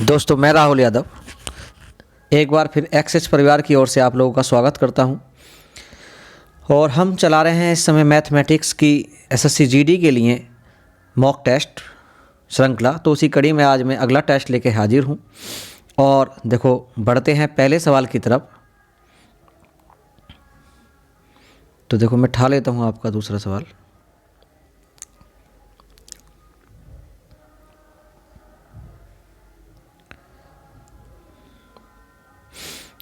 दोस्तों, मैं राहुल यादव एक बार फिर एक्सेस परिवार की ओर से आप लोगों का स्वागत करता हूं। और हम चला रहे हैं इस समय मैथमेटिक्स की एसएससी जीडी के लिए मॉक टेस्ट श्रृंखला। तो उसी कड़ी में आज मैं अगला टेस्ट लेके हाजिर हूं। और देखो, बढ़ते हैं पहले सवाल की तरफ। तो देखो, मैं ठा लेता हूं आपका दूसरा सवाल।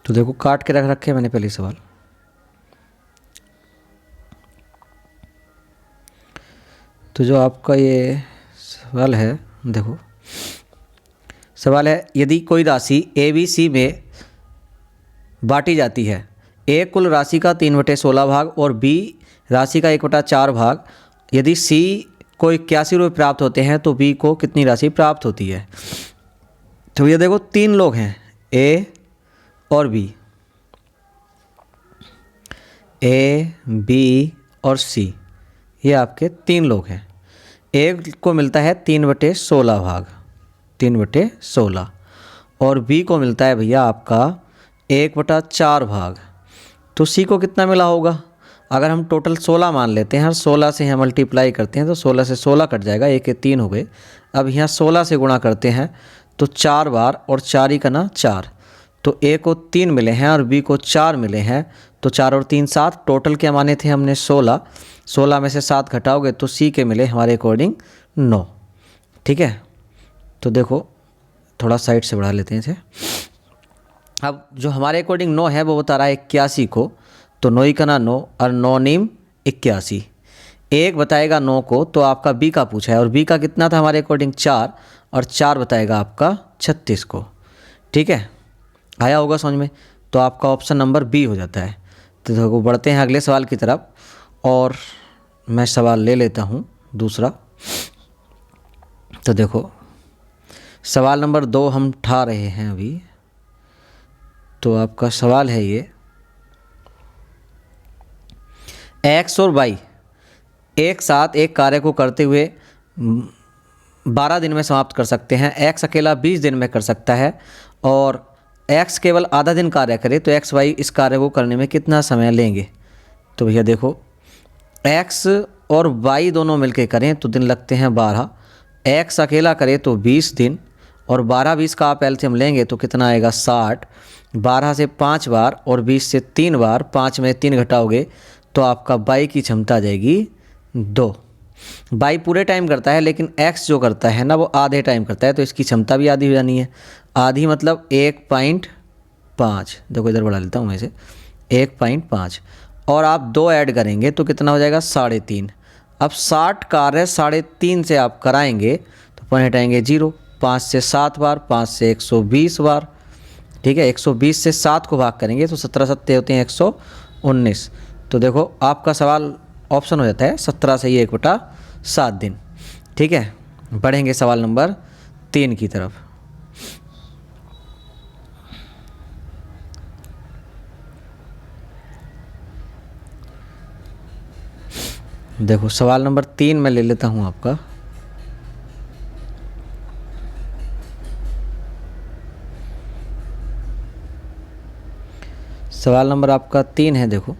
तो देखो, काट के रख रखे मैंने पहले सवाल। तो जो आपका ये सवाल है, देखो सवाल है, यदि कोई राशि ए बी सी में बांटी जाती है, ए कुल राशि का 3/16 भाग और बी राशि का 1/4 भाग, यदि सी को 81 रुपये प्राप्त होते हैं तो बी को कितनी राशि प्राप्त होती है। तो ये देखो, 3 लोग हैं, ए और बी, ए बी और सी, ये आपके 3 लोग हैं। ए को मिलता है 3/16 भाग, 3/16, और बी को मिलता है भैया आपका 1/4 भाग। तो सी को कितना मिला होगा? अगर हम टोटल 16 मान लेते हैं और 16 से हम मल्टीप्लाई करते हैं तो 16 से 16 कट जाएगा, 1 के 3 हो गए। अब यहाँ 16 से गुणा करते हैं तो 4 बार, और 4 ही का ना 4, तो ए को 3 मिले हैं और बी को 4 मिले हैं। तो 4 और 3 7, टोटल क्या माने थे हमने 16, 16 में से 7 घटाओगे तो सी के मिले हमारे अकॉर्डिंग 9। ठीक है, तो देखो थोड़ा साइड से बढ़ा लेते हैं इसे। अब जो हमारे अकॉर्डिंग 9 है वो बता रहा है 81 को, तो 9 का ना 9 और 9 नीम 81। एक बताएगा 9 को, तो आपका बी का पूछा है, और बी का कितना था हमारे अकॉर्डिंग 4, और 4 बताएगा आपका 36 को। ठीक है, आया होगा समझ में। तो आपका ऑप्शन नंबर बी हो जाता है। तो देखो, बढ़ते हैं अगले सवाल की तरफ, और मैं सवाल ले लेता हूँ दूसरा। तो देखो, सवाल नंबर 2 हम उठा रहे हैं अभी। तो आपका सवाल है ये, एक्स और वाई एक साथ एक कार्य को करते हुए 12 दिन में समाप्त कर सकते हैं। एक्स अकेला 20 दिन में कर सकता है, और एक्स केवल आधा दिन कार्य करे तो एक्स वाई इस कार्य को करने में कितना समय लेंगे। तो भैया देखो, एक्स और वाई दोनों मिलके करें तो दिन लगते हैं 12, एक्स अकेला करे तो 20 दिन, और 12-20 का आप एलसीएम लेंगे तो कितना आएगा 60। 12 से 5 बार और 20 से 3 बार, 5 में 3 घटाओगे तो आपका वाई की क्षमता आ जाएगी 2। वाई पूरे टाइम करता है, लेकिन एक्स जो करता है ना वो आधे टाइम करता है, तो इसकी क्षमता भी आधी हो जानी है। आधी मतलब 1.5, देखो इधर बढ़ा लेता हूँ मैं इसे, 1.5, और आप 2 ऐड करेंगे तो कितना हो जाएगा 3.5। अब 60 कार्य 3.5 से आप कराएंगे तो पॉइंट आएंगे 0। 5 से 7 बार, 5 से 120 बार। ठीक है, 120 से 7 को भाग करेंगे तो 17 सत्ते होते हैं 119। तो देखो, आपका सवाल ऑप्शन हो जाता है 17 से ही 1/7 दिन। ठीक है, बढ़ेंगे सवाल नंबर 3 की तरफ। देखो, सवाल नंबर 3 मैं ले लेता हूँ आपका। सवाल नंबर आपका 3 है। देखो,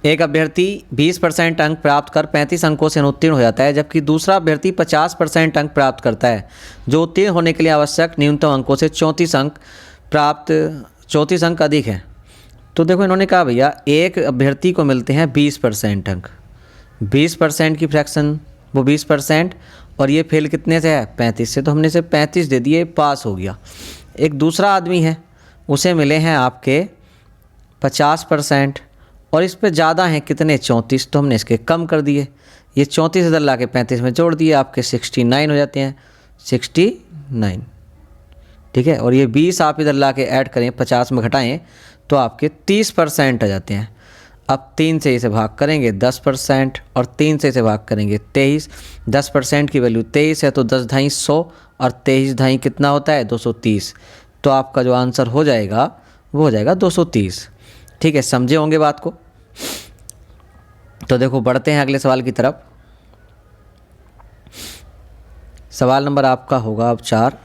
एक अभ्यर्थी 20% अंक प्राप्त कर 35 अंकों से अनुत्तीर्ण हो जाता है, जबकि दूसरा अभ्यर्थी 50% अंक प्राप्त करता है, जो उत्तीर्ण होने के लिए आवश्यक न्यूनतम अंकों से 34 अंक अधिक हैं। तो देखो, इन्होंने कहा भैया एक अभ्यर्थी को मिलते हैं 20% अंक, 20% की फ्रैक्शन वो 20%, और ये फेल कितने से है 35 से, तो हमने इसे 35 दे दिए, पास हो गया। एक दूसरा आदमी है, उसे मिले हैं आपके 50%, और इस पे ज़्यादा हैं कितने 34, तो हमने इसके कम कर दिए। ये 34 इधर ला के 35 में जोड़ दिए, आपके 69 हो जाते हैं, 69। ठीक है, और ये 20 आप इधर ला के ऐड करें, 50 में घटाएं तो आपके 30% आ जाते हैं। अब 3 से इसे भाग करेंगे 10%, और 3 से इसे भाग करेंगे 23। 10% की वैल्यू 23 है, तो 10 ढाई 100, और 23 ढाई कितना होता है 230। तो आपका जो आंसर हो जाएगा वो हो जाएगा 230। ठीक है, समझे होंगे बात को। तो देखो, बढ़ते हैं अगले सवाल की तरफ। सवाल नंबर आपका होगा अब 4।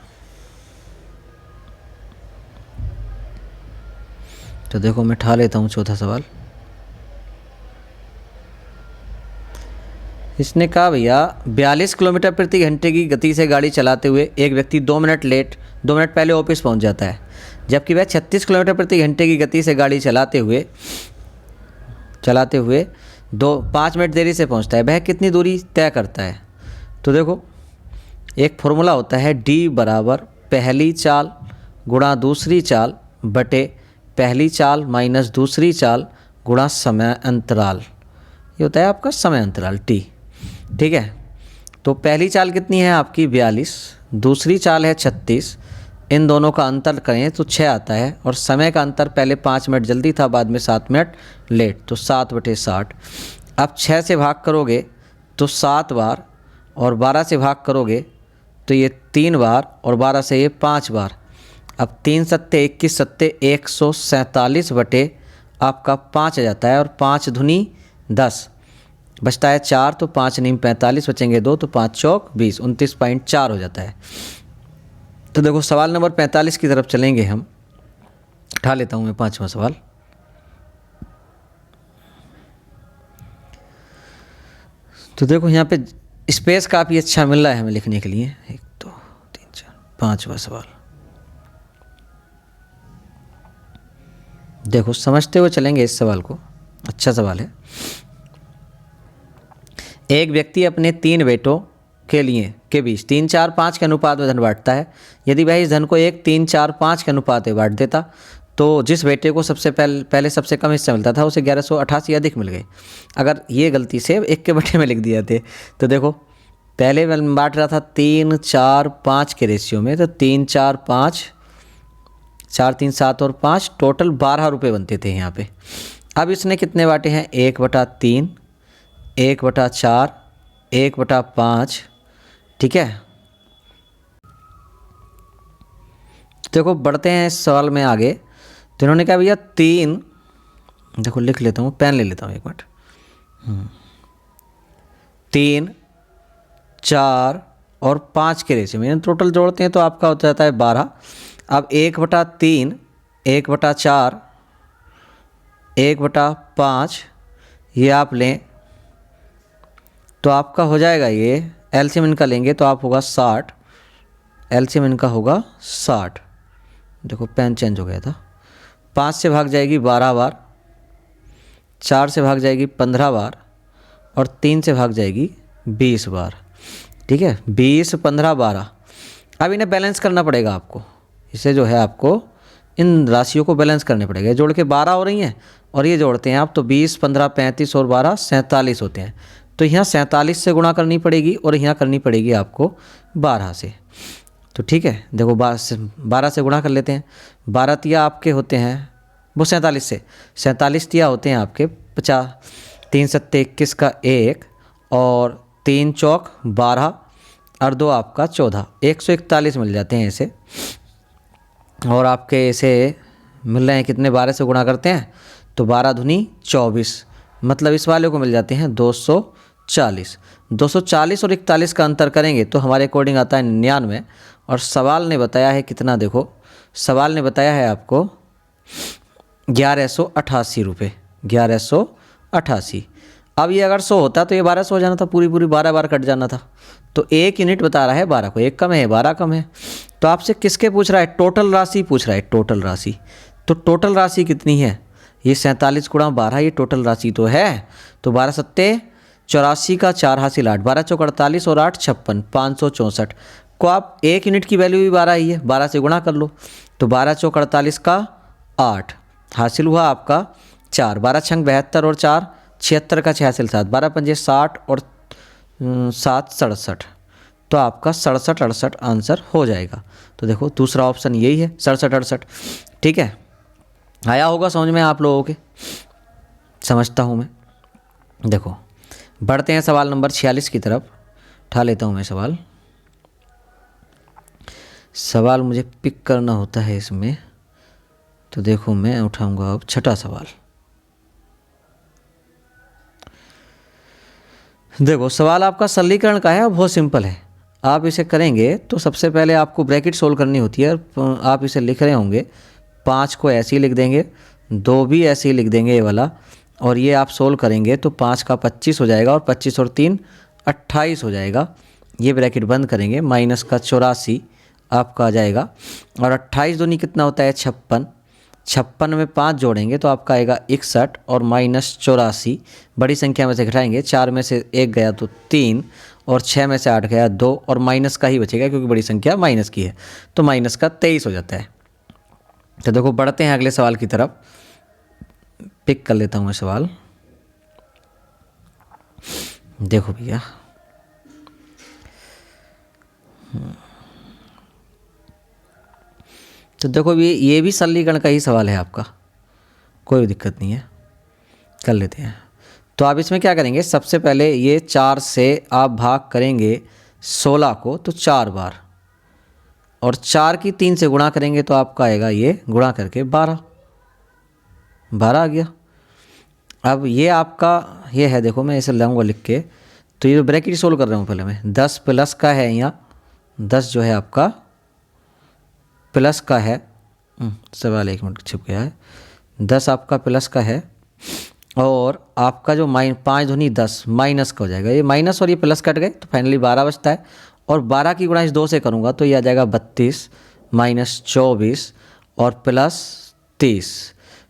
तो देखो मैं उठा लेता हूँ चौथा सवाल। इसने कहा भैया 42 किलोमीटर प्रति घंटे की गति से गाड़ी चलाते हुए एक व्यक्ति 2 मिनट पहले ऑफिस पहुंच जाता है, जबकि वह 36 किलोमीटर प्रति घंटे की गति से गाड़ी चलाते हुए 5 मिनट देरी से पहुंचता है। वह कितनी दूरी तय करता है? तो देखो एक फॉर्मूला होता है D बराबर पहली चाल गुणा दूसरी चाल बटे पहली चाल माइनस दूसरी चाल गुणा समय अंतराल। ये होता है आपका समय अंतराल T। ठीक है, तो पहली चाल कितनी है आपकी 42, दूसरी चाल है 36, इन दोनों का अंतर करें तो 6 आता है, और समय का अंतर पहले 5 मिनट जल्दी था, बाद में 7 मिनट लेट, तो 7/60। अब 6 से भाग करोगे तो 7 बार, और 12 से भाग करोगे तो ये 3 बार, और 12 से ये 5 बार। अब 3 सत्ते 21 सत्ते 147 बटे आपका 5 आ जाता है, और 5 दूनी 10, बचता है 4, तो 5 नीम 45, बचेंगे 2, तो 5 चौक 20, 29.4 हो जाता है। तो देखो सवाल नंबर 45 की तरफ चलेंगे हम। उठा लेता हूँ मैं 5वां सवाल। तो देखो यहाँ पे स्पेस काफ़ी अच्छा मिल रहा है हमें लिखने के लिए। 1 2 3 4 5वां सवाल। देखो समझते हुए चलेंगे इस सवाल को, अच्छा सवाल है। एक व्यक्ति अपने 3 बेटों के बीच 3 4 5 के अनुपात में धन बांटता है। यदि वह इस धन को 1 3 4 5 के अनुपात में बांट देता तो जिस बेटे को सबसे पहले सबसे कम हिस्सा मिलता था उसे 1188 अधिक मिल गए। अगर ये गलती से 1 के बटे में लिख दिया थे तो देखो पहले मैं बांट रहा था 3 4 5 के रेशियो में, तो 3 4 5 4 3 7 और 5 टोटल 12 रुपये बनते थे यहाँ पे। अब इसने कितने बांटे हैं? 1/3, 1/4, 1/5। ठीक है, देखो बढ़ते हैं इस सवाल में आगे। तो इन्होंने कहा भैया 3, देखो लिख लेता हूँ, पेन ले लेता हूँ 1 मिनट। 3 4 और 5 के रेशियो में टोटल जोड़ते हैं तो आपका हो जाता है 12। अब 1/3, 1/4, 1/5 ये आप लें तो आपका हो जाएगा, ये एलसीएम इनका लेंगे तो आप होगा 60, एलसीएम इनका होगा 60। देखो पेन चेंज हो गया था। 5 से भाग जाएगी 12 बार, 4 से भाग जाएगी 15 बार, और 3 से भाग जाएगी 20 बार। ठीक है, 20 15 12। अब इन्हें बैलेंस करना पड़ेगा आपको। इसे जो है आपको इन राशियों को बैलेंस करने पड़ेगा। जोड़ के 12 हो रही हैं और ये जोड़ते हैं आप तो 20 15 35 और 12 47 होते हैं। तो यहाँ 47 से गुणा करनी पड़ेगी और यहाँ करनी पड़ेगी आपको 12 से। तो ठीक है, देखो 12 से गुणा कर लेते हैं। 12 तिया आपके होते हैं वो 47 से, 47 तिया होते हैं आपके 50, 3 सत्ते 21 का 1, और 3 चौक 12 और 2 आपका 14, 141 मिल जाते हैं ऐसे। और आपके ऐसे मिल रहे हैं कितने? 12 से गुणा करते हैं तो 12 दूनी 24, मतलब इस वाले को मिल जाते हैं 240। 240 और 41 का अंतर करेंगे तो हमारे अकॉर्डिंग आता है 99। और सवाल ने बताया है कितना? देखो सवाल ने बताया है आपको 1188 रुपये, 1188। अब ये अगर 100 होता तो ये 1200 हो जाना था, पूरी 12 बार कट जाना था। तो 1 यूनिट बता रहा है 12 को, 1 कम है 12 कम है। तो आपसे किसके पूछ रहा है? टोटल राशि पूछ रहा है, टोटल राशि। तो टोटल राशि कितनी है? ये 47 गुणा 12, ये टोटल राशि तो है। तो 12 सत्ते 84 का 4 हासिल 8, 12 चौक 48 और 8 56, 564 को आप 1 यूनिट की वैल्यू भी 12 ही है, 12 से गुणा कर लो। तो 12 चौक 48 का 8 हासिल हुआ आपका 4, 12 छंग 72 और 4 76 का 6 हासिल 7, 12 पंजे 60 और 7 67। तो आपका 67 68 आंसर हो जाएगा। तो देखो दूसरा ऑप्शन यही है 67 68। ठीक है, आया होगा समझ में आप लोगों के, समझता हूँ मैं। देखो बढ़ते हैं सवाल नंबर 46 की तरफ। उठा लेता हूँ मैं सवाल मुझे पिक करना होता है इसमें। तो देखो मैं उठाऊंगा अब 6ठा सवाल। देखो सवाल आपका सरलीकरण का है और बहुत सिंपल है। आप इसे करेंगे तो सबसे पहले आपको ब्रैकेट सोल्व करनी होती है। आप इसे लिख रहे होंगे 5 को ऐसे ही लिख देंगे, 2 भी ऐसे ही लिख देंगे ये वाला, और ये आप सोल्व करेंगे तो 5 का 25 हो जाएगा और 25 और 3 28 हो जाएगा। ये ब्रैकेट बंद करेंगे, माइनस का 84 आपका आ जाएगा, और 28 दूनी कितना होता है 56, 56 में 5 जोड़ेंगे तो आपका आएगा 61 और माइनस 84। बड़ी संख्या में से घटाएंगे, 4 में से 1 गया तो 3 और 6 में से 8 गया 2 और माइनस का ही बचेगा क्योंकि बड़ी संख्या माइनस की है, तो माइनस का 23 हो जाता है। तो देखो बढ़ते हैं अगले सवाल की तरफ, पिक कर लेता हूँ मैं सवाल। देखो भैया, तो देखो ये भी सरलीकरण का ही सवाल है आपका, कोई दिक्कत नहीं है, कर लेते हैं। तो आप इसमें क्या करेंगे, सबसे पहले ये 4 से आप भाग करेंगे 16 को तो 4 बार, और 4 की 3 से गुणा करेंगे तो आपका आएगा ये गुणा करके 12 आ गया। अब ये आपका ये है, देखो मैं इसे लाऊंगा लिख के, तो ये ब्रैकेट सोल्व कर रहा हूँ पहले मैं। 10 प्लस का है यहाँ, 10 जो है आपका प्लस का है, सवाल 1 मिनट छिप गया है, 10 आपका प्लस का है, और आपका जो 5 दूनी 10 माइनस का हो जाएगा, ये माइनस और ये प्लस कट गए तो फाइनली 12 बचता है, और 12 की गुणा इस 2 से करूँगा तो ये आ जाएगा 32 माइनस 24 और प्लस 30।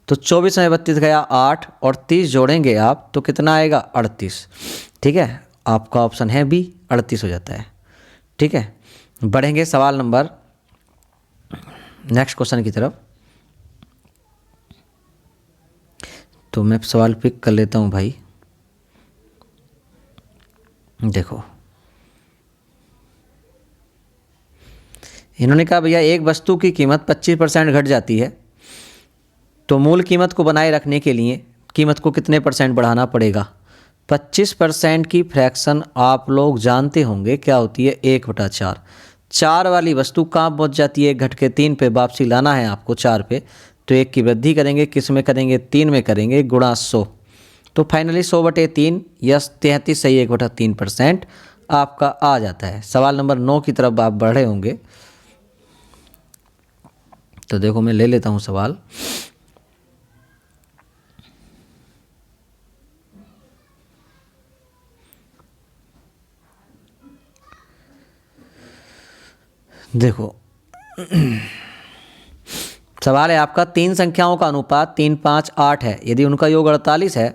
तो 24 में 32 गया 8 और 30 जोड़ेंगे आप तो कितना आएगा 38। ठीक है, आपका ऑप्शन है बी, 38 हो जाता है। ठीक है, बढ़ेंगे सवाल नंबर नेक्स्ट क्वेश्चन की तरफ। तो मैं सवाल पिक कर लेता हूँ भाई। देखो इन्होंने कहा भैया एक वस्तु की कीमत 25% घट जाती है, तो मूल कीमत को बनाए रखने के लिए कीमत को कितने % बढ़ाना पड़ेगा। 25% की फ्रैक्शन आप लोग जानते होंगे क्या होती है, 1/4। 4 वाली वस्तु कहाँ पहुँच जाती है, घट के 3 पे, वापसी लाना है आपको 4 पे, तो 1 की वृद्धि करेंगे, किस में करेंगे 3 में करेंगे, गुणा 100, तो फाइनली 100/3 यस 33 सही 1/3% आपका आ जाता है। सवाल नंबर 9 की तरफ आप बढ़े होंगे, तो देखो मैं ले लेता हूँ सवाल। देखो सवाल है आपका, 3 संख्याओं का अनुपात 3, 5, 8 है, यदि उनका योग 48 है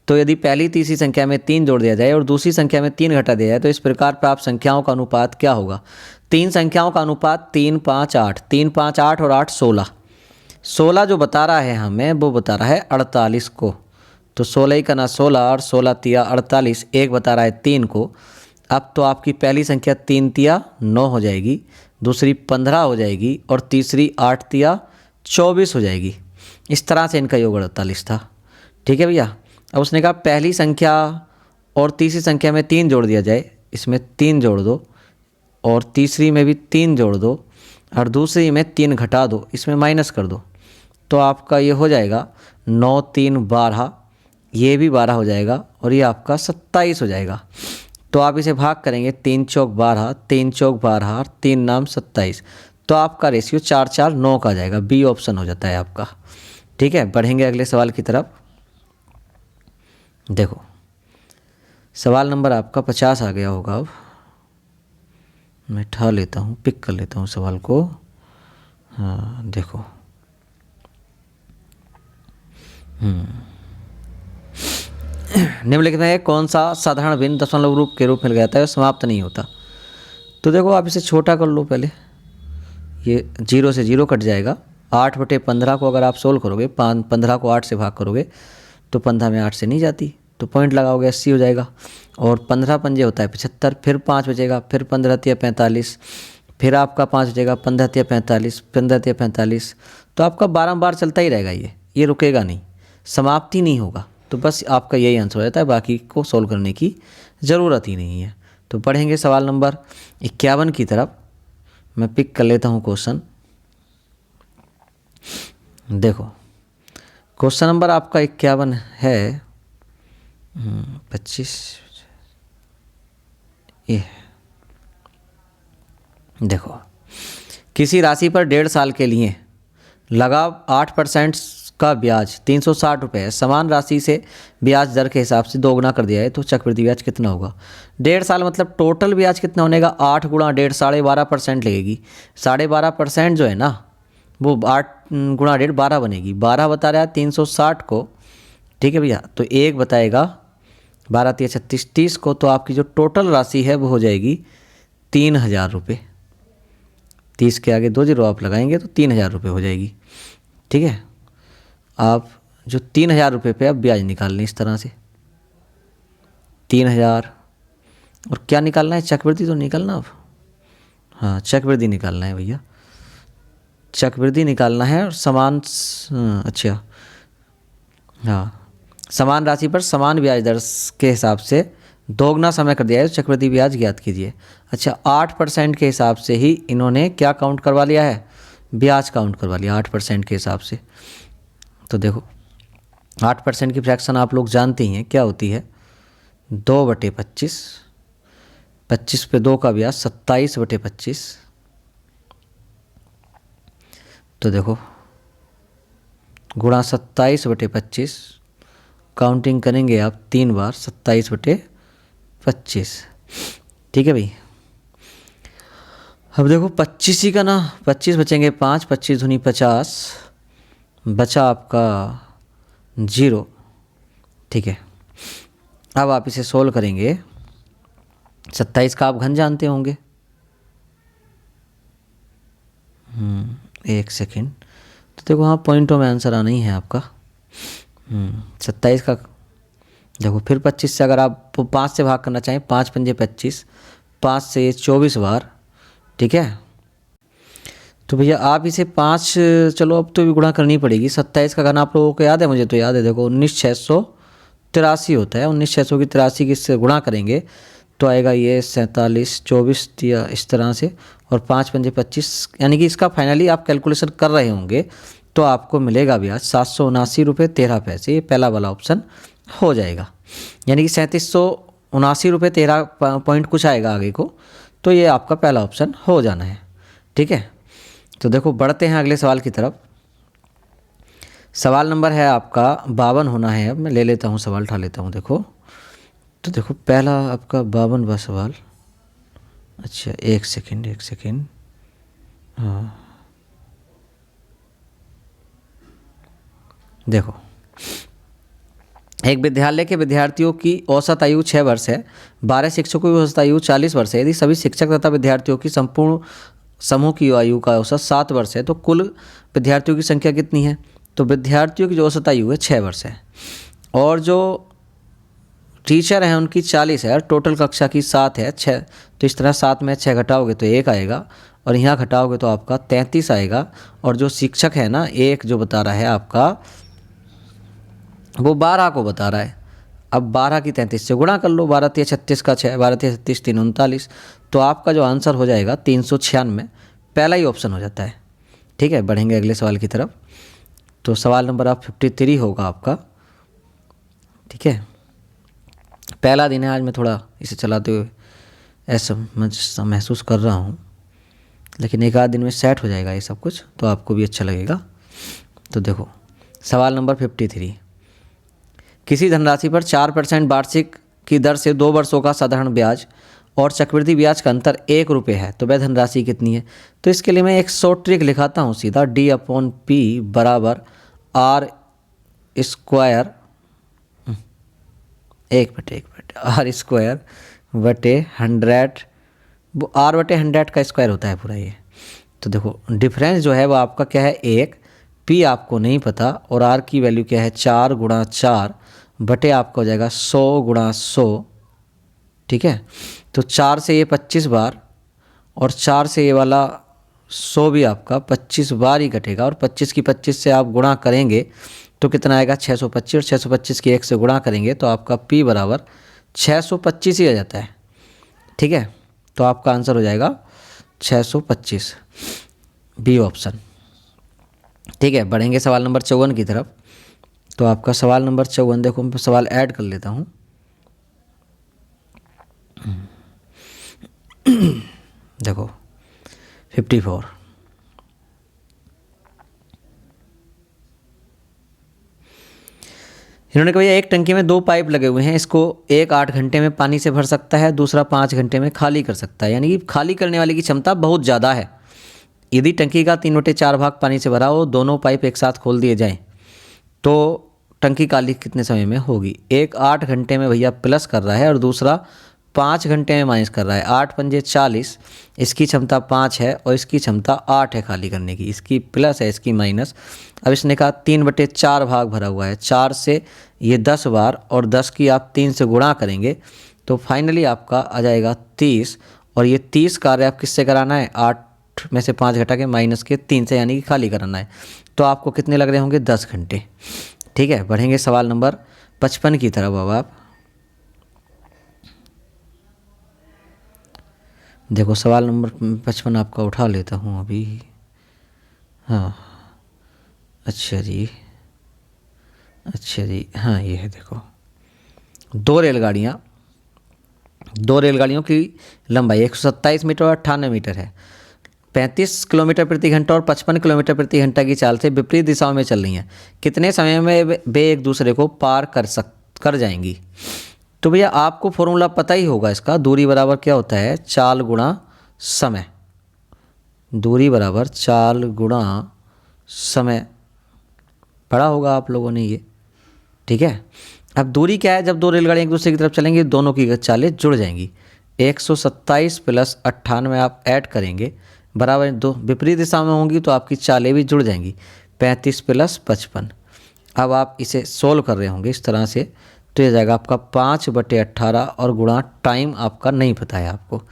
तो यदि पहली तीसरी संख्या में 3 जोड़ दिया जाए और दूसरी संख्या में 3 घटा दिया जाए तो इस प्रकार प्राप्त संख्याओं का अनुपात क्या होगा। 3 संख्याओं का अनुपात 3, 5, 8, 3, 5, 8 और 8 16, 16 जो बता रहा है हमें वो बता रहा है 48 को, तो 16 का ना 16 और 16 तिया 48, एक बता रहा है 3 को। अब तो आपकी पहली संख्या 3 तिया 9 हो जाएगी, दूसरी 15 हो जाएगी और तीसरी 8 तिया 24 हो जाएगी। इस तरह से इनका योग 48 था। ठीक है भैया, अब उसने कहा पहली संख्या और तीसरी संख्या में 3 जोड़ दिया जाए, इसमें 3 जोड़ दो और तीसरी में भी 3 जोड़ दो और दूसरी में 3 घटा दो, इसमें माइनस कर दो, तो आपका ये हो जाएगा 9, 3, 12, ये भी 12 हो जाएगा और ये आपका 27 हो जाएगा। तो आप इसे भाग करेंगे, 3 चौक 12, 3 चौक 12 और 3 नाम 27, तो आपका रेशियो 4, 4, 9 का आ जाएगा, बी ऑप्शन हो जाता है आपका। ठीक है, बढ़ेंगे अगले सवाल की तरफ। देखो सवाल नंबर आपका 50 आ गया होगा। अब मैं उठा लेता हूँ, पिक कर लेता हूँ सवाल को। हाँ देखो, निम्नलिखित में कौन सा साधारण भिन्न दशमलव रूप के रूप में लगाता है और समाप्त नहीं होता। तो देखो आप इसे छोटा कर लो पहले, ये 0 से 0 कट जाएगा। 8/15 को अगर आप सोल्व करोगे, 15 को 8 से भाग करोगे तो 15 में 8 से नहीं जाती, तो पॉइंट लगाओगे 80 हो जाएगा। और 15 पंजे होता है 75, फिर 5 बचेगा, फिर 15 तिया 45, फिर आपका 5 बचेगा, 15 तिया 45, 15 तिया 45, तो आपका बारंबार चलता ही रहेगा, ये रुकेगा नहीं, समाप्ति नहीं होगा। तो बस आपका यही आंसर हो जाता है, बाकी को सोल्व करने की ज़रूरत ही नहीं है। तो पढ़ेंगे सवाल नंबर 51 की तरफ। मैं पिक कर लेता हूँ क्वेश्चन। देखो क्वेश्चन नंबर आपका 51 है 25, ये देखो, किसी राशि पर 1.5 साल के लिए लगाव 8% का ब्याज 360 रुपये है, समान राशि से ब्याज दर के हिसाब से दोगुना कर दिया है, तो चक्रवृद्धि ब्याज कितना होगा? 1.5 साल मतलब टोटल ब्याज कितना होनेगा? 8 गुणा 1.5 12.5% लगेगी। 12.5% जो है ना वो 8 गुणा 1.5 12 बनेगी। 12 बता रहा है 360 को, ठीक है भैया। तो 1 बताएगा 12 3 36 30 को, तो आपकी जो टोटल राशि है वो हो जाएगी 3,000 रुपये। 30 के आगे 2 जीरो आप लगाएंगे तो 3,000 रुपये हो जाएगी, ठीक है। आप जो 3,000 रुपये पे अब ब्याज निकाल लें इस तरह से 3,000, और क्या निकालना है? चक्रवृद्धि तो निकालना अब, हाँ चक्रवृद्धि निकालना है भैया, चक्रवृद्धि निकालना है। और समान अच्छा हाँ, समान राशि पर समान ब्याज दर के हिसाब से दोगुना समय कर दिया है, तो चक्रवृद्धि ब्याज ज्ञात कीजिए। अच्छा 8% के हिसाब से ही इन्होंने क्या काउंट करवा लिया है? ब्याज काउंट करवा लिया 8% के हिसाब से। तो देखो 8% की फ्रैक्शन आप लोग जानते ही हैं क्या होती है? 2/25, 25 पे 2 का ब्याज 27/25। तो देखो गुणा 27/25, काउंटिंग करेंगे आप 3 बार 27/25, ठीक है भाई। अब देखो 25 ही का ना, 25 बचेंगे 5, 25 दूनी 50, बचा आपका 0, ठीक है। अब आप इसे सोल्व करेंगे, 27 का आप घन जानते होंगे। एक सेकेंड, तो देखो हाँ पॉइंटों में आंसर आना ही है आपका। 27 का देखो, फिर 25 से अगर आप 5 से भाग करना चाहें, 5 पंजे 25, 5 से 24 बार, ठीक है। तो भैया आप इसे 5, चलो अब तो भी गुणा करनी पड़ेगी। 27 का घन आप लोगों को याद है? मुझे तो याद है, देखो 19,683 होता है। 19,683 की इससे गुणा करेंगे तो आएगा ये 47 24 या इस तरह से, और 5 पंजे 25, यानी कि इसका फाइनली आप कैलकुलेशन कर रहे होंगे तो आपको मिलेगा ब्याज 779.13 ये पहला वाला ऑप्शन हो जाएगा। यानी कि 3779.13 पॉइंट कुछ आएगा आगे को, तो ये आपका पहला ऑप्शन हो जाना है, ठीक है। तो देखो बढ़ते हैं अगले सवाल की तरफ। सवाल नंबर है आपका 52 होना है। अब मैं ले लेता हूँ सवाल, उठा लेता हूँ। देखो तो देखो पहला आपका 52वां सवाल। अच्छा एक सेकेंड, हाँ देखो, एक विद्यालय के विद्यार्थियों की औसत आयु 6 वर्ष है, 12 शिक्षकों की औसत आयु 40 वर्ष है। यदि सभी शिक्षक तथा विद्यार्थियों की संपूर्ण समूह की आयु का औसत 7 वर्ष है तो कुल विद्यार्थियों की संख्या कितनी है? तो विद्यार्थियों की जो औसत आयु है 6 वर्ष है, और जो टीचर हैं उनकी 40 है, टोटल कक्षा की 7 है 6, तो इस तरह 7 में 6 घटाओगे तो 1 आएगा, और यहाँ घटाओगे तो आपका 33 आएगा। और जो शिक्षक है ना, एक जो बता रहा है आपका, वो 12 को बता रहा है। अब 12 की 33 से गुणा कर लो, 12 3 36 का 6, 12 3 36 3 39, तो आपका जो आंसर हो जाएगा 396, पहला ही ऑप्शन हो जाता है, ठीक है। बढ़ेंगे अगले सवाल की तरफ। तो सवाल नंबर आप 53 होगा आपका, ठीक है। पहला दिन है आज, मैं थोड़ा इसे चलाते हुए ऐसा महसूस कर रहा हूँ, लेकिन एक आध दिन में सेट हो जाएगा ये सब कुछ, तो आपको भी अच्छा लगेगा। तो देखो सवाल नंबर 53, किसी धनराशि पर 4% वार्षिक की दर से 2 वर्षों का साधारण ब्याज और चक्रवृद्धि ब्याज का अंतर 1 रुपये है, तो वह धनराशि कितनी है? तो इसके लिए मैं एक शॉर्ट ट्रिक लिखाता हूँ सीधा, D/P बराबर R स्क्वायर, एक मिनट R स्क्वायर बटे 100, वो R/100 का स्क्वायर होता है पूरा ये। तो देखो डिफरेंस जो है वो आपका क्या है 1, P आपको नहीं पता, और R की वैल्यू क्या है 4 गुणा 4 बटे आपका हो जाएगा 100 गुणा 100, ठीक है। तो 4 से ये 25 बार, और 4 से ये वाला 100 भी आपका 25 बार ही कटेगा, और 25 की 25 से आप गुणा करेंगे तो कितना आएगा 625, और 625 की 1 से गुणा करेंगे तो आपका P बराबर 625 ही आ जाता है, ठीक है। तो आपका आंसर हो जाएगा 625, बी ऑप्शन, ठीक है। बढ़ेंगे सवाल नंबर 54 की तरफ। तो आपका सवाल नंबर 54, देखो मैं सवाल ऐड कर लेता हूँ। देखो 54, इन्होंने कहा भैया एक टंकी में 2 पाइप लगे हुए हैं, इसको एक 8 घंटे में पानी से भर सकता है, दूसरा 5 घंटे में खाली कर सकता है, यानी कि खाली करने वाले की क्षमता बहुत ज़्यादा है। यदि टंकी का 3/4 भाग पानी से भरा हो, दोनों पाइप एक साथ खोल दिए जाएं तो टंकी खाली कितने समय में होगी? एक 8 घंटे में भैया प्लस कर रहा है और दूसरा 5 घंटे में माइनस कर रहा है। 8 पंजे 40, इसकी क्षमता 5 है और इसकी क्षमता 8 है खाली करने की, इसकी प्लस है इसकी माइनस। अब इसने कहा 3/4 भाग भरा हुआ है, 4 से ये 10 बार और 10 की आप 3 से गुणा करेंगे तो फाइनली आपका आ जाएगा 30। और ये 30 कार्य आप किससे कराना है? 8 में से 5 घटा के माइनस के 3 से, यानी कि खाली कराना है। तो आपको कितने लग रहे होंगे? 10 घंटे। ठीक है, बढ़ेंगे सवाल नंबर 55 की तरफ। अब आप देखो सवाल नंबर 55 आपका उठा लेता हूँ अभी। हाँ अच्छा जी, हाँ ये है देखो, दो रेलगाड़ियों की लंबाई 127 मीटर और 98 मीटर है, 35 किलोमीटर प्रति घंटा और 55 किलोमीटर प्रति घंटा की चाल से विपरीत दिशाओं में चल रही हैं। कितने समय में वे एक दूसरे को पार कर जाएंगी? तो भैया आपको फॉर्मूला पता ही होगा इसका, दूरी बराबर क्या होता है? चाल गुणा समय। दूरी बराबर चाल गुणा समय, पढ़ा होगा आप लोगों ने ये। ठीक है, अब दूरी क्या है? जब दो रेलगाड़ियाँ एक दूसरे की तरफ चलेंगी दोनों की चालें जुड़ जाएंगी। 127 प्लस 98 आप ऐड करेंगे बराबर, दो विपरीत दिशा में होंगी तो आपकी चालें भी जुड़ जाएंगी। 35 प्लस 55। अब आप इसे सोल्व कर रहे होंगे इस तरह से, तो ये जाएगा आपका 5/18 और गुणा टाइम आपका नहीं पता है आपको।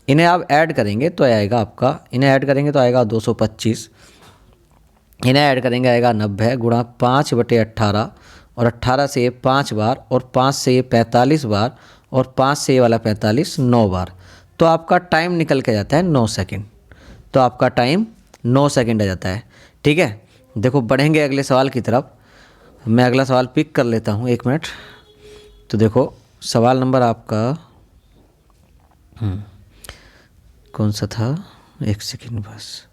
इन्हें आप ऐड करेंगे तो आएगा आपका, इन्हें ऐड करेंगे तो आएगा 225, इन्हें ऐड करेंगे आएगा 90 गुणा 5/18 और 18 से ये 5 बार और 5 से ये 45 बार और 5 से ये वाला 45 9 बार, तो आपका टाइम निकल के जाता है 9 सेकंड। तो आपका टाइम 9 सेकंड आ जाता है। ठीक है, देखो बढ़ेंगे अगले सवाल की तरफ। मैं अगला सवाल पिक कर लेता हूँ, 1 मिनट। तो देखो सवाल नंबर आपका कौन सा था? 1 सेकंड बस।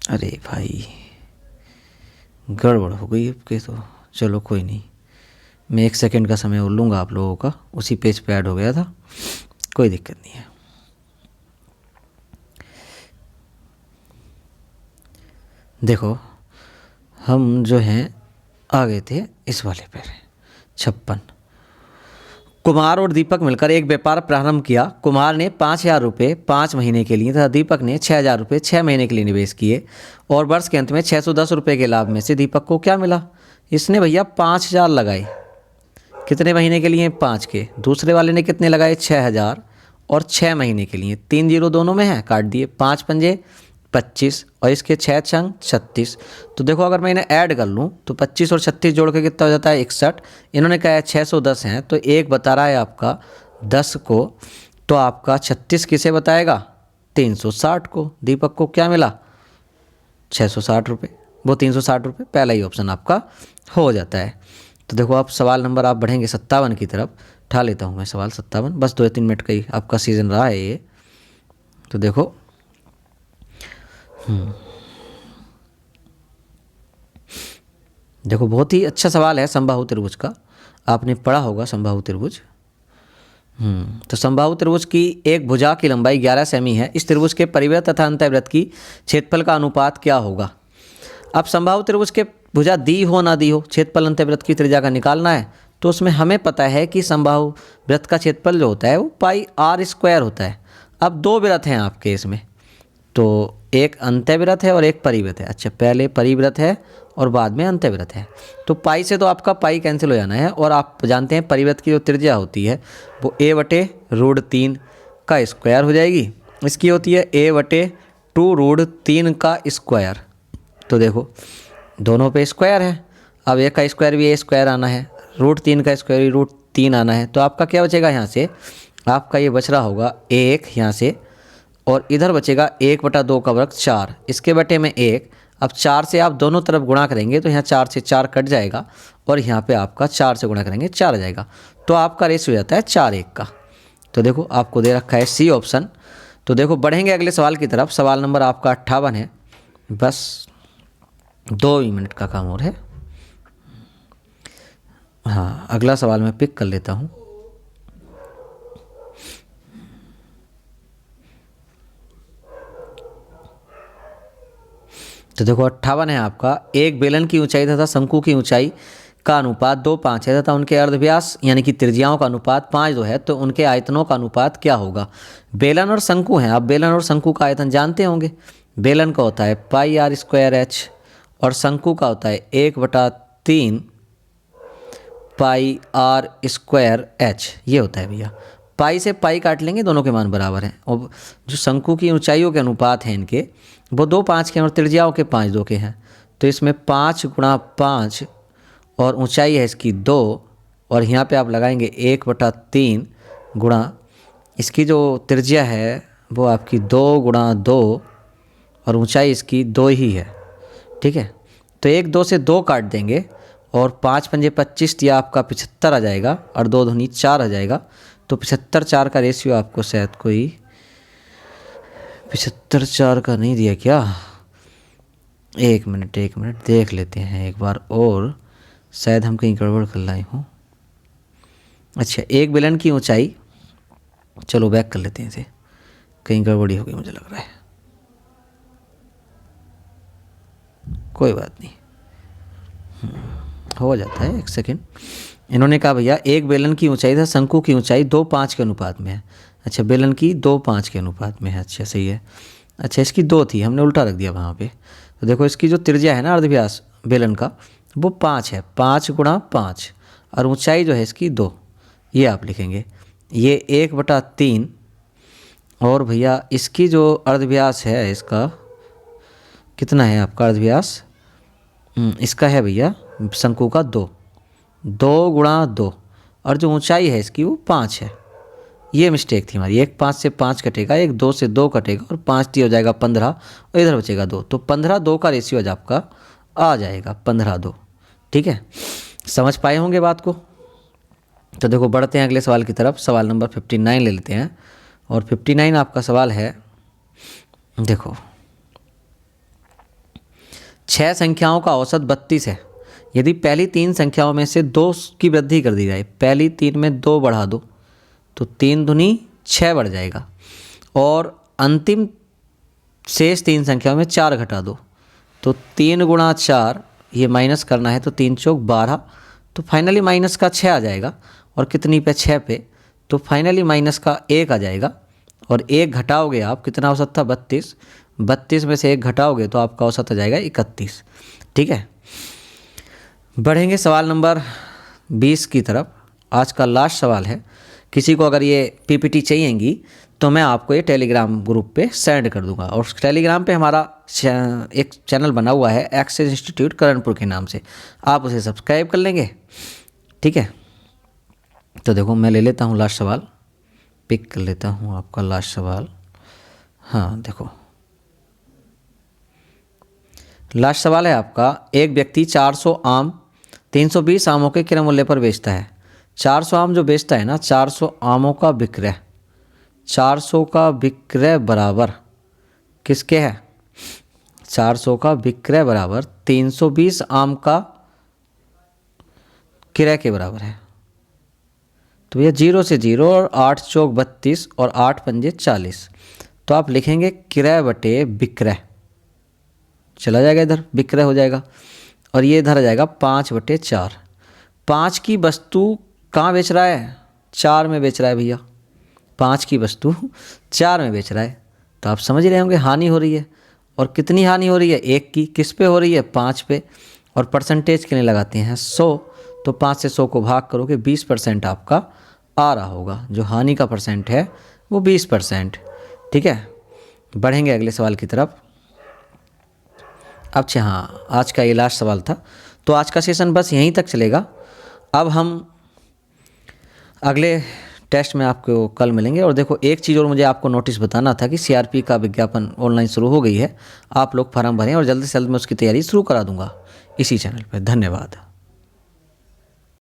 अरे भाई गड़बड़ हो गई आपके, तो चलो कोई नहीं, मैं 1 सेकंड का समय और लूँगा आप लोगों का, उसी पेज पे ऐड हो गया था, कोई दिक्कत नहीं है। देखो हम जो हैं आ गए थे इस वाले पे 56। कुमार और दीपक मिलकर एक व्यापार प्रारंभ किया। कुमार ने 5,000 रुपये 5 महीने के लिए तथा दीपक ने 6,000 रुपये 6 महीने के लिए निवेश किए और वर्ष के अंत में 610 रुपये के लाभ में से दीपक को क्या मिला? इसने भैया 5,000 लगाए, कितने महीने के लिए? 5 के। दूसरे वाले ने कितने लगाए? 6,000 और 6 महीने के लिए। 3 जीरो दोनों में है, काट दिए। 5 पंजे 25 और इसके 6 छंग 36। तो देखो अगर मैं इन्हें ऐड कर लूँ तो 25 और 36 जोड़ के कितना हो जाता है? 61। इन्होंने कहा है 610 हैं, तो एक बता रहा है आपका 10 को, तो आपका 36 किसे बताएगा? 360 को। दीपक को क्या मिला? 660 रुपये, वो 360 रुपये, पहला ही ऑप्शन आपका हो जाता है। तो देखो आप सवाल नंबर आप बढ़ेंगे 57 की तरफ। उठा लेता हूँ मैं सवाल 57, बस 2-3 मिनट का ही आपका सीज़न रहा है ये। तो देखो देखो बहुत ही अच्छा सवाल है समबाहु त्रिभुज का, आपने पढ़ा होगा समबाहु त्रिभुज। तो समबाहु त्रिभुज की एक भुजा की लंबाई 11 सेमी है। इस त्रिभुज के परिवृत्त तथा अंतःवृत्त की क्षेत्रफल का अनुपात क्या होगा? अब समबाहु त्रिभुज के भुजा दी हो ना दी हो, क्षेत्रफल अंतःवृत्त की त्रिज्या का निकालना है। तो उसमें हमें पता है कि समबाहु वृत्त का क्षेत्रफल जो होता है वो πr² होता है। अब 2 वृत्त हैं आपके इसमें, तो एक अंतःवृत्त है और एक परिवृत्त है। अच्छा, पहले परिवृत्त है और बाद में अंतःवृत्त है। तो पाई से तो आपका पाई कैंसिल हो जाना है, और आप जानते हैं परिवृत्त की जो त्रिज्या होती है वो a/√3 का स्क्वायर हो जाएगी। इसकी होती है a/2√3 का स्क्वायर। तो देखो दोनों पे स्क्वायर है, अब एक का स्क्वायर भी a² आना है, √3 का स्क्वायर भी √3 आना है। तो आपका क्या बचेगा? यहाँ से आपका ये बच रहा होगा 1 यहाँ से, और इधर बचेगा 1/2 का वर्ग 4, इसके बटे में 1। अब 4 से आप दोनों तरफ गुणा करेंगे तो यहाँ 4 से 4 कट जाएगा, और यहाँ पे आपका 4 से गुणा करेंगे 4 आ जाएगा। तो आपका रेशियो हो जाता है 4:1 का। तो देखो आपको दे रखा है सी ऑप्शन। तो देखो बढ़ेंगे अगले सवाल की तरफ। सवाल नंबर आपका 58 है, बस 2 मिनट का काम और है। हाँ, अगला सवाल मैं पिक कर लेता हूँ। तो देखो 58 है आपका। एक बेलन की ऊंचाई तथा शंकु की ऊंचाई का अनुपात 2:5 है तथा उनके अर्धव्यास यानी कि त्रिज्याओं का अनुपात 5:2 है, तो उनके आयतनों का अनुपात क्या होगा। बेलन और शंकु हैं। आप बेलन और शंकु का आयतन जानते होंगे। बेलन का होता है πr² और शंकु का होता है 1/3 πr²h। ये होता है भैया। पाई से पाई काट लेंगे, दोनों के मान बराबर हैं। और जो शंकु की ऊंचाइयों के अनुपात हैं इनके, वो 2:5 के हैं और त्रिज्याओं के 5:2 के हैं। तो इसमें 5 × 5 और ऊंचाई है इसकी 2, और यहाँ पे आप लगाएंगे 1/3 गुणा इसकी जो त्रिज्या है वो आपकी 2 × 2 और ऊंचाई इसकी 2 ही है। ठीक है, तो 1 2 से 2 काट देंगे और 5 पंजे 25 या आपका 75 आ जाएगा और 2 दूनी 4 आ जाएगा। तो 75:4 का रेशियो आपको शायद कोई 75:4 का नहीं दिया क्या। एक मिनट देख लेते हैं एक बार और, शायद हम कहीं गड़बड़ कर लाए हों। अच्छा, एक बेलन की ऊंचाई, चलो बैक कर लेते हैं इसे, कहीं गड़बड़ी हो गई मुझे लग रहा है। कोई बात नहीं, हो जाता है, एक सेकेंड। इन्होंने कहा भैया एक बेलन की ऊंचाई था शंकु की ऊंचाई 2:5 के अनुपात में है। अच्छा, बेलन की 2:5 के अनुपात में है। अच्छा, सही है। अच्छा, इसकी 2 थी, हमने उल्टा रख दिया वहाँ पे। तो देखो इसकी जो त्रिज्या है ना अर्धव्यास बेलन का, वो 5 है। 5 × 5 और ऊंचाई जो है इसकी 2, ये आप लिखेंगे। ये 1/3 और भैया इसकी जो अर्धव्यास है इसका कितना है आपका अर्धव्यास, इसका है भैया शंकु का 2 × 2 और जो ऊंचाई है इसकी वो 5 है। ये मिस्टेक थी हमारी। 1 5 से 5 कटेगा, 1 2 से 2 कटेगा और 5 3 हो जाएगा 15 और इधर बचेगा 2। तो 15:2 का रेशियो आज आपका आ जाएगा 15:2। ठीक है, समझ पाए होंगे बात को। तो देखो बढ़ते हैं अगले सवाल की तरफ। सवाल नंबर 59 ले लेते हैं और 59 आपका सवाल है, देखो 6 संख्याओं का औसत 32 है। यदि पहली 3 संख्याओं में से 2 की वृद्धि कर दी जाए, पहली 3 में 2 बढ़ा दो तो 3 दूनी 6 बढ़ जाएगा, और अंतिम शेष 3 संख्याओं में 4 घटा दो तो 3 × 4, ये माइनस करना है तो 3 चौक 12, तो फाइनली माइनस का 6 आ जाएगा। और कितनी पे, 6 पे, तो फाइनली माइनस का 1 आ जाएगा। और 1 घटाओगे आप, कितना औसत था 32, 32 में से 1 घटाओगे तो आपका औसत आ जाएगा 31। ठीक है, बढ़ेंगे सवाल नंबर 20 की तरफ। आज का लास्ट सवाल है। किसी को अगर ये पीपीटी चाहिएगी तो मैं आपको ये टेलीग्राम ग्रुप पे सेंड कर दूंगा, और टेलीग्राम पे हमारा एक चैनल बना हुआ है एक्सेस इंस्टीट्यूट करणपुर के नाम से, आप उसे सब्सक्राइब कर लेंगे। ठीक है, तो देखो मैं ले लेता हूँ लास्ट सवाल, पिक कर लेता हूँ आपका लास्ट सवाल। हाँ देखो लास्ट सवाल है आपका, एक व्यक्ति 400 आम 320 आमों के क्रय मूल्य पर बेचता है। 400 आम जो बेचता है ना, 400 आमों का विक्रय, 400 का विक्रय बराबर किसके है, 400 का विक्रय बराबर 320 आम का क्रय के बराबर है। तो भैया 0 से 0 और 8 चौक 32 और 8 पंजे 40, तो आप लिखेंगे क्रय बटे विक्रय, चला जाएगा इधर विक्रय हो जाएगा, और ये इधर आ जाएगा 5/4। 5 की वस्तु कहाँ बेच रहा है, 4 में बेच रहा है भैया। 5 की वस्तु 4 में बेच रहा है, तो आप समझ रहे होंगे हानि हो रही है। और कितनी हानि हो रही है, 1 की। किस पे हो रही है, 5 पे। और परसेंटेज के लिए लगाते हैं 100, तो 5 से 100 को भाग करोगे 20% आपका आ रहा होगा। जो हानि का परसेंट है वो 20%। ठीक है, बढ़ेंगे अगले सवाल की तरफ। अच्छा हाँ, आज का ये लास्ट सवाल था, तो आज का सेशन बस यहीं तक चलेगा। अब हम अगले टेस्ट में आपको कल मिलेंगे। और देखो एक चीज़ और मुझे आपको नोटिस बताना था कि सीआरपी का विज्ञापन ऑनलाइन शुरू हो गई है, आप लोग फॉर्म भरें और जल्दी से जल्द मैं उसकी तैयारी शुरू करा दूंगा इसी चैनल पर। धन्यवाद।